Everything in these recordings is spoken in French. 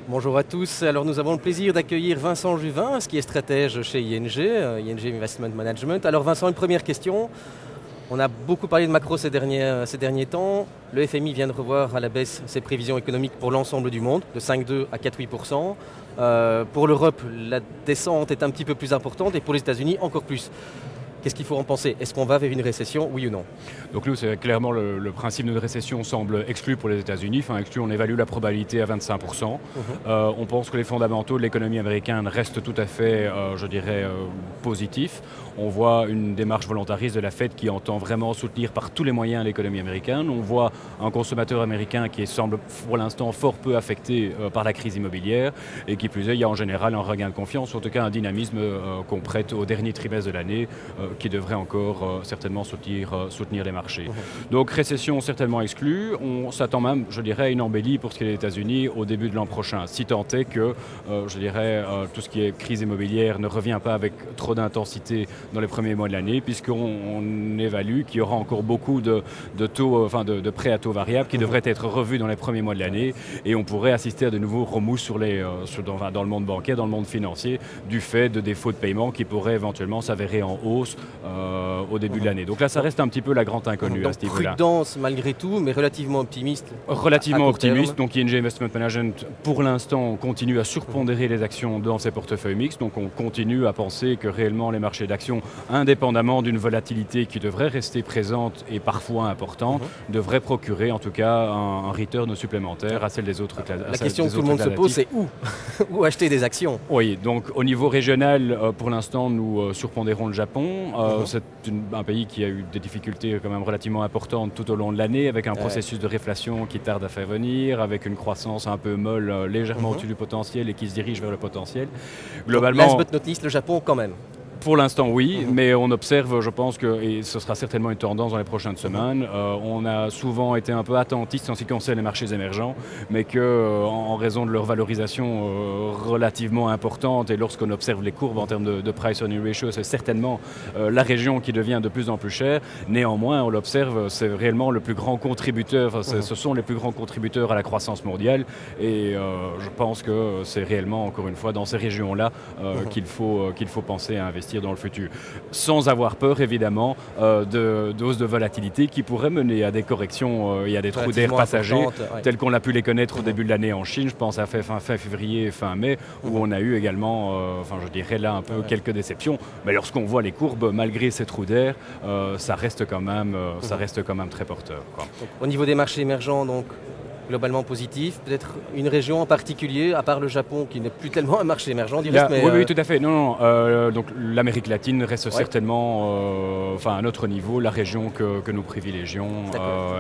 Bonjour à tous. Alors nous avons le plaisir d'accueillir Vincent Juvin, qui est stratège chez ING, ING Investment Management. Alors Vincent, une première question. On a beaucoup parlé de macro ces derniers temps. Le FMI vient de revoir à la baisse ses prévisions économiques pour l'ensemble du monde, de 5,2 à 4,8%. Pour l'Europe, la descente est un petit peu plus importante et pour les États-Unis encore plus. Qu'est-ce qu'il faut en penser? Est-ce qu'on va vers une récession, oui ou non? Donc nous, c'est clairement le principe de récession semble exclu pour les États-Unis. Enfin, exclu, on évalue la probabilité à 25%. On pense que les fondamentaux de l'économie américaine restent tout à fait, positifs. On voit une démarche volontariste de la Fed qui entend vraiment soutenir par tous les moyens l'économie américaine. On voit un consommateur américain qui semble pour l'instant fort peu affecté par la crise immobilière et qui plus est, il y a en général un regain de confiance, en tout cas un dynamisme qu'on prête au dernier trimestre de l'année qui devrait encore certainement soutenir les marchés. Donc récession certainement exclue. On s'attend même, je dirais, à une embellie pour ce qui est des États-Unis au début de l'an prochain, si tant est que, tout ce qui est crise immobilière ne revient pas avec trop d'intensité dans les premiers mois de l'année, puisqu'on évalue qu'il y aura encore beaucoup de prêts à taux variables qui devraient être revus dans les premiers mois de l'année, et on pourrait assister à de nouveaux remous dans le monde bancaire, dans le monde financier, du fait de défauts de paiement qui pourraient éventuellement s'avérer en hausse au début de l'année. Donc là, ça reste un petit peu la grande inconnue à ce niveau-là. Prudence malgré tout, mais relativement optimiste. Relativement optimiste. Donc ING Investment Management, pour l'instant, continue à surpondérer les actions dans ses portefeuilles mixtes. Donc on continue à penser que réellement les marchés d'actions, indépendamment d'une volatilité qui devrait rester présente et parfois importante, devraient procurer en tout cas un return supplémentaire à celle des autres classes. La question que tout le monde se pose, c'est où où acheter des actions? Oui, donc au niveau régional, pour l'instant, nous surpondérons le Japon. C'est un pays qui a eu des difficultés quand même relativement importantes tout au long de l'année, avec un processus de réflation qui tarde à faire venir, avec une croissance un peu molle, légèrement au-dessus du potentiel et qui se dirige vers le potentiel. Globalement, last but not least, le Japon quand même. Pour l'instant, oui, mais on observe, je pense que, et ce sera certainement une tendance dans les prochaines semaines, on a souvent été un peu attentiste en ce qui concerne les marchés émergents, mais en raison de leur valorisation relativement importante, et lorsqu'on observe les courbes en termes de price earning ratio, c'est certainement la région qui devient de plus en plus chère. Néanmoins, on l'observe, c'est réellement le plus grand contributeur, ce sont les plus grands contributeurs à la croissance mondiale, et je pense que c'est réellement, encore une fois, dans ces régions-là qu'il faut penser à investir dans le futur, sans avoir peur évidemment de hausse de volatilité qui pourrait mener à des corrections et à des trous d'air passagers tels qu'on a pu les connaître au début de l'année en Chine. Je pense à fin février, fin mai, où on a eu également, quelques déceptions. Mais lorsqu'on voit les courbes, malgré ces trous d'air, ça reste quand même très porteur, quoi. Donc, au niveau des marchés émergents, donc globalement positif, peut-être une région en particulier, à part le Japon qui n'est plus tellement un marché émergent, oui, tout à fait. Donc l'Amérique latine reste certainement à un autre niveau, la région que nous privilégions,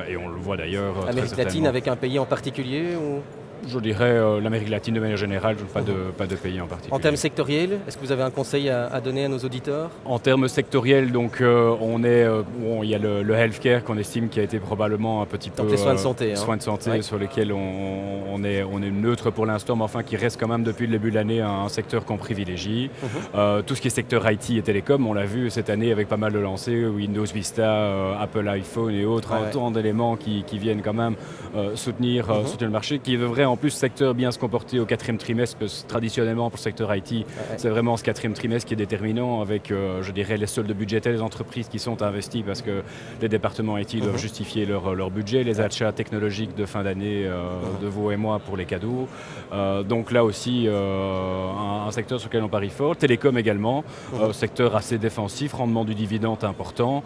et on le voit d'ailleurs. L'Amérique latine avec un pays en particulier ou... Je dirais l'Amérique latine de manière générale, pas de pays en particulier. En termes sectoriels, est-ce que vous avez un conseil à donner à nos auditeurs? En termes sectoriels, donc il y a le healthcare qu'on estime qui a été probablement un petit peu... Donc les soins de santé. Soins de santé sur lesquels on est neutre pour l'instant, mais enfin qui reste quand même depuis le début de l'année un secteur qu'on privilégie. Tout ce qui est secteur IT et télécom, on l'a vu cette année avec pas mal de lancers, Windows Vista, Apple iPhone et autres, tant d'éléments qui viennent quand même soutenir le marché, qui devrait en plus secteur bien se comporter au quatrième trimestre, parce que traditionnellement pour le secteur IT, c'est vraiment ce quatrième trimestre qui est déterminant avec, les soldes budgétaires des entreprises qui sont investies parce que les départements IT doivent justifier leur budget, les achats technologiques de fin d'année de vous et moi pour les cadeaux. Donc là aussi, un secteur sur lequel on parie fort. Télécom également, secteur assez défensif, rendement du dividende important,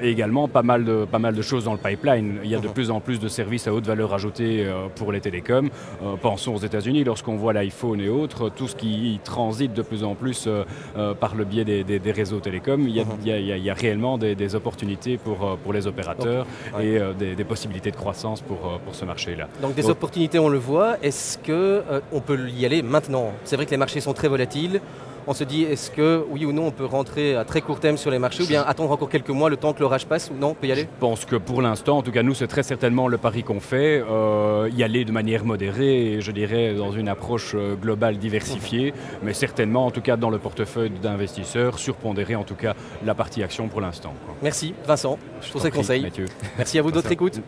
et également pas mal de choses dans le pipeline. Il y a de plus en plus de services à haute valeur ajoutée pour les télécoms. Pensons aux États-Unis, lorsqu'on voit l'iPhone et autres, tout ce qui transite de plus en plus par le biais des réseaux télécoms, il y a réellement des opportunités pour les opérateurs et des possibilités de croissance pour ce marché-là. Donc des opportunités, on le voit. Est-ce qu'on peut y aller maintenant? C'est vrai que les marchés sont très volatiles. On se dit, est-ce que, oui ou non, on peut rentrer à très court terme sur les marchés ou bien attendre encore quelques mois le temps que l'orage passe ou non, on peut y aller? Je pense que pour l'instant, en tout cas nous, c'est très certainement le pari qu'on fait, y aller de manière modérée et je dirais dans une approche globale diversifiée, mais certainement en tout cas dans le portefeuille d'investisseurs, surpondérer en tout cas la partie action pour l'instant. Merci Vincent, je trouve ces conseils. Mathieu. Merci à vous d'autres écoutes.